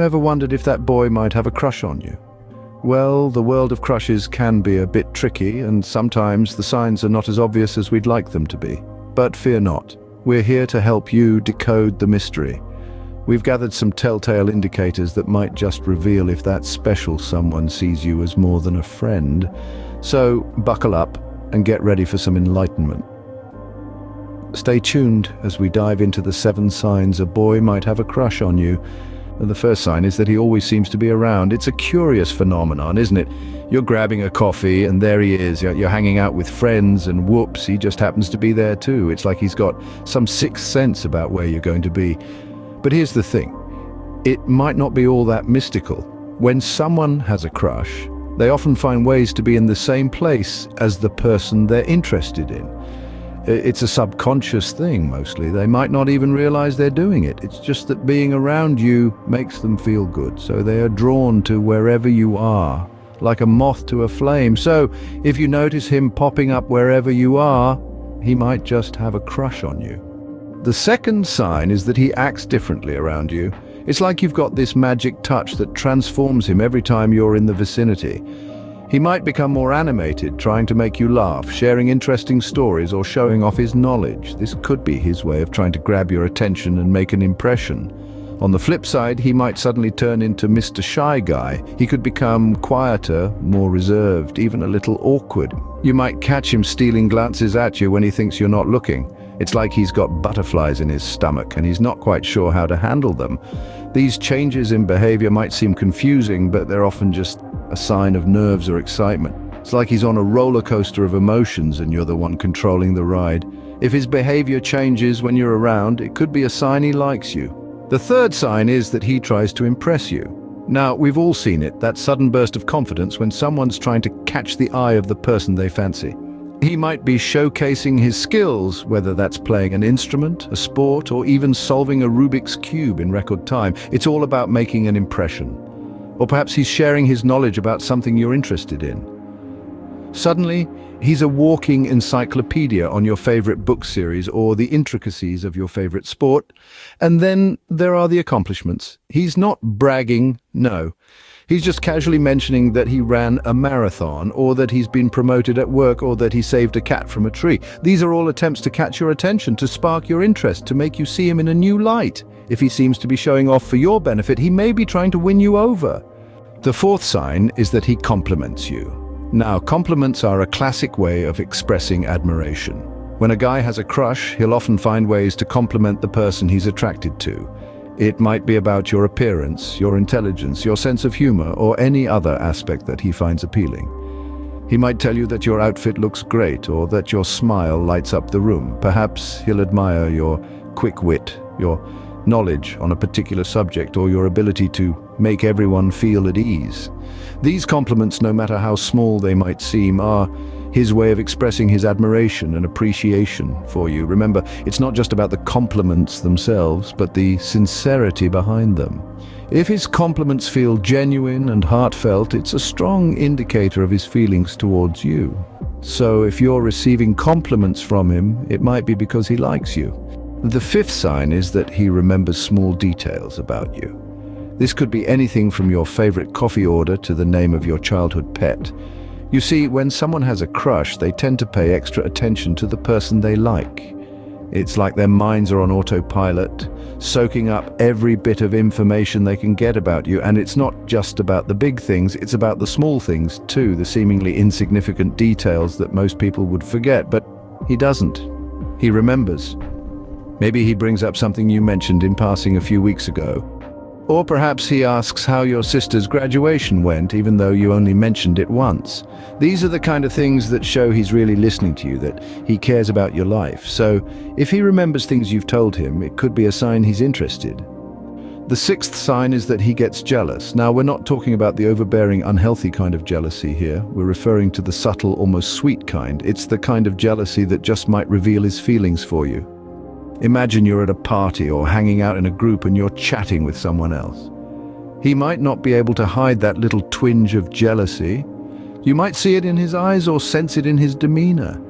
ever wondered if that boy might have a crush on you? Well, the world of crushes can be a bit tricky, and sometimes the signs are not as obvious as we'd like them to be. But fear not. We're here to help you decode the mystery. We've gathered some telltale indicators that might just reveal if that special someone sees you as more than a friend. So buckle up and get ready for some enlightenment. Stay tuned as we dive into the 7 signs a boy might have a crush on you. And the first sign is that he always seems to be around. It's a curious phenomenon, isn't it? You're grabbing a coffee and there he is. You're hanging out with friends and whoops, he just happens to be there too. It's like he's got some sixth sense about where you're going to be. But here's the thing. It might not be all that mystical. When someone has a crush, they often find ways to be in the same place as the person they're interested in. It's a subconscious thing mostly. They might not even realize they're doing it. It's just that being around you makes them feel good. So they are drawn to wherever you are, like a moth to a flame. So if you notice him popping up wherever you are, he might just have a crush on you. The second sign is that he acts differently around you. It's like you've got this magic touch that transforms him every time you're in the vicinity. He might become more animated, trying to make you laugh, sharing interesting stories, or showing off his knowledge. This could be his way of trying to grab your attention and make an impression. On the flip side, he might suddenly turn into Mr. Shy Guy. He could become quieter, more reserved, even a little awkward. You might catch him stealing glances at you when he thinks you're not looking. It's like he's got butterflies in his stomach and he's not quite sure how to handle them. These changes in behavior might seem confusing, but they're often just a sign of nerves or excitement. It's like he's on a roller coaster of emotions and you're the one controlling the ride. If his behavior changes when you're around, it could be a sign he likes you. The third sign is that he tries to impress you. Now, we've all seen it, that sudden burst of confidence when someone's trying to catch the eye of the person they fancy. He might be showcasing his skills, whether that's playing an instrument, a sport, or even solving a Rubik's Cube in record time. It's all about making an impression. Or perhaps he's sharing his knowledge about something you're interested in. Suddenly, he's a walking encyclopedia on your favorite book series or the intricacies of your favorite sport. And then there are the accomplishments. He's not bragging, no. He's just casually mentioning that he ran a marathon, or that he's been promoted at work, or that he saved a cat from a tree. These are all attempts to catch your attention, to spark your interest, to make you see him in a new light. If he seems to be showing off for your benefit, he may be trying to win you over. The fourth sign is that he compliments you. Now, compliments are a classic way of expressing admiration. When a guy has a crush, he'll often find ways to compliment the person he's attracted to. It might be about your appearance, your intelligence, your sense of humor, or any other aspect that he finds appealing. He might tell you that your outfit looks great, or that your smile lights up the room. Perhaps he'll admire your quick wit, your knowledge on a particular subject, or your ability to make everyone feel at ease. These compliments, no matter how small they might seem, are his way of expressing his admiration and appreciation for you. Remember, it's not just about the compliments themselves, but the sincerity behind them. If his compliments feel genuine and heartfelt, it's a strong indicator of his feelings towards you. So if you're receiving compliments from him, it might be because he likes you. The fifth sign is that he remembers small details about you. This could be anything from your favorite coffee order to the name of your childhood pet. You see, when someone has a crush, they tend to pay extra attention to the person they like. It's like their minds are on autopilot, soaking up every bit of information they can get about you. And it's not just about the big things, it's about the small things too, the seemingly insignificant details that most people would forget. But he doesn't. He remembers. Maybe he brings up something you mentioned in passing a few weeks ago. Or perhaps he asks how your sister's graduation went, even though you only mentioned it once. These are the kind of things that show he's really listening to you, that he cares about your life. So if he remembers things you've told him, it could be a sign he's interested. The sixth sign is that he gets jealous. Now, we're not talking about the overbearing, unhealthy kind of jealousy here. We're referring to the subtle, almost sweet kind. It's the kind of jealousy that just might reveal his feelings for you. Imagine you're at a party or hanging out in a group and you're chatting with someone else. He might not be able to hide that little twinge of jealousy. You might see it in his eyes or sense it in his demeanor.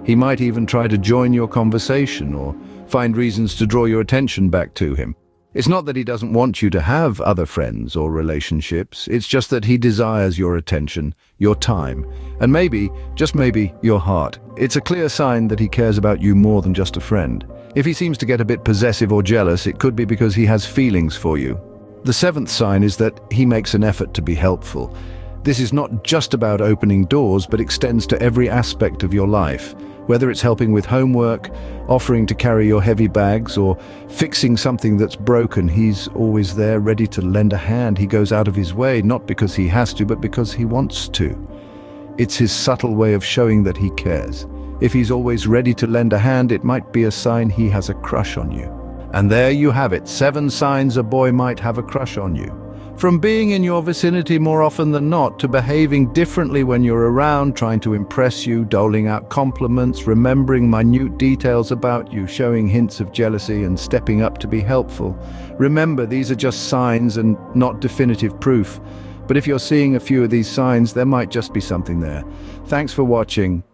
He might even try to join your conversation or find reasons to draw your attention back to him. It's not that he doesn't want you to have other friends or relationships, it's just that he desires your attention, your time, and maybe, just maybe, your heart. It's a clear sign that he cares about you more than just a friend. If he seems to get a bit possessive or jealous, it could be because he has feelings for you. The seventh sign is that he makes an effort to be helpful. This is not just about opening doors, but extends to every aspect of your life. Whether it's helping with homework, offering to carry your heavy bags, or fixing something that's broken, he's always there, ready to lend a hand. He goes out of his way, not because he has to, but because he wants to. It's his subtle way of showing that he cares. If he's always ready to lend a hand, it might be a sign he has a crush on you. And there you have it, 7 signs a boy might have a crush on you. From being in your vicinity more often than not, to behaving differently when you're around, trying to impress you, doling out compliments, remembering minute details about you, showing hints of jealousy, and stepping up to be helpful. Remember, these are just signs and not definitive proof. But if you're seeing a few of these signs, there might just be something there. Thanks for watching.